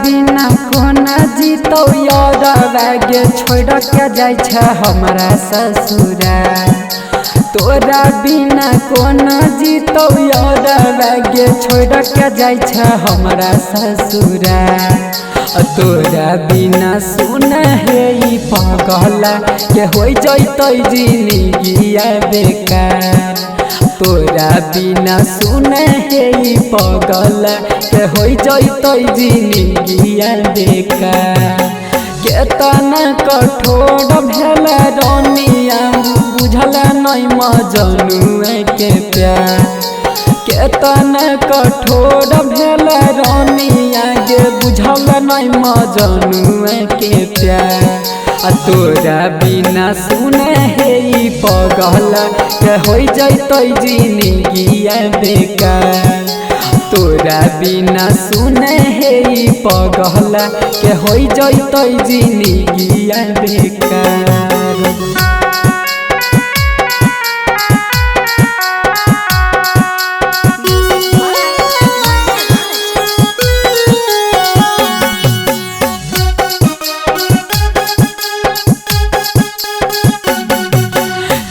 बिना कोना जीतो यार गे छोड़ के जाय छ हमरा ससुरा। तोरा बिना कोना जीतो यार गे छोड़ के जाय छ हमरा ससुरा। तोरा बिना सुन हे ई पागल के हो जैतै जिंदगिया बेकार। तोरा बिना सुन हे ई पागल के हो जैतै जिंदगिया बेकार। केतना कठोर भेल रानिया बुझल नहीं मजनुआ के प्यार। केतना कठोर भेल रानिया गे बुझल नहीं मजनुआ के प्यार। तोरा बिना सुन हे ई पागल के हो जैतै जिंदगिया बेकार। तोरा बिना सुन हे ई पागल के हो जैतै जिंदगिया बेकार।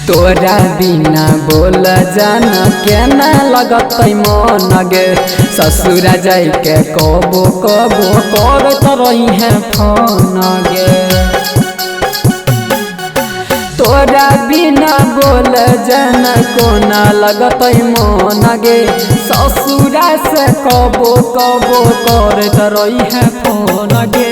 तोरा बिना बोल जाना केना लगतै मन गे। ससुरा जाय के कबो कबो करत रही है फोन गे। तोरा बिना बोल जाना कोना लगतै मन गे। ससुरा से कबो कबो करत रही है फोन गे।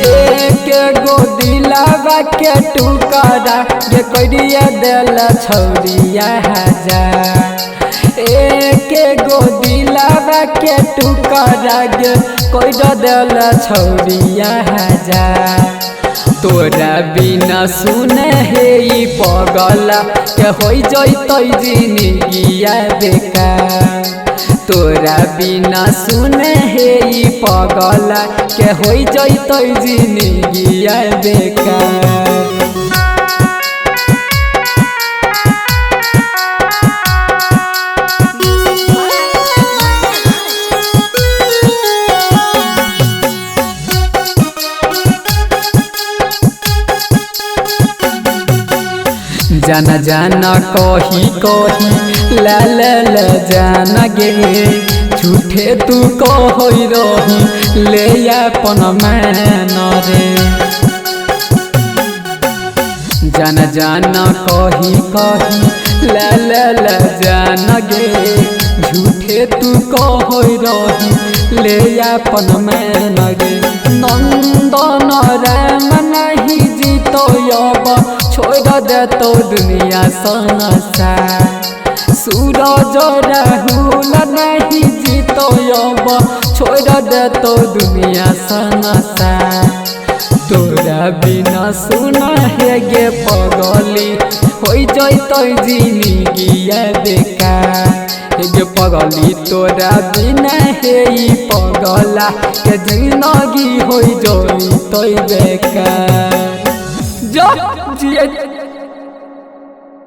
एक गो दिलावा के टुकड़ा गे करिया देल छौरिया हजार। एक गो दिलावा के टुकड़ा गे कइर देल छौरिया हजार। तोरा बिना सुन हे ई पागल के हो जैतै जिंदगिया बेकार। तोरा बिना सुन हे ई पागल के हो जैतै जिंदगिया बेकार। जाना जाना कही कही ला ला ला जाना गे। झूठे तू कही रही ले अपन मैन रे। जाना जाना कही कही ला ला ला जाना गे। झूठे तू कही रही ले अपन मैन गे। नंदन राम नहीं जीतो अब छोड़ दे तो दुनिया संसार। सूरज राहुल नहीं जीतो अब छोड़ दे तो दुनिया संसार। तोरा बिना सुन हे गे पगली हो जैतै जिंदगिया बेकार। गे पगली तोरा बिना हे ई पगला के जिंदगी हो जैतै बेकार। जो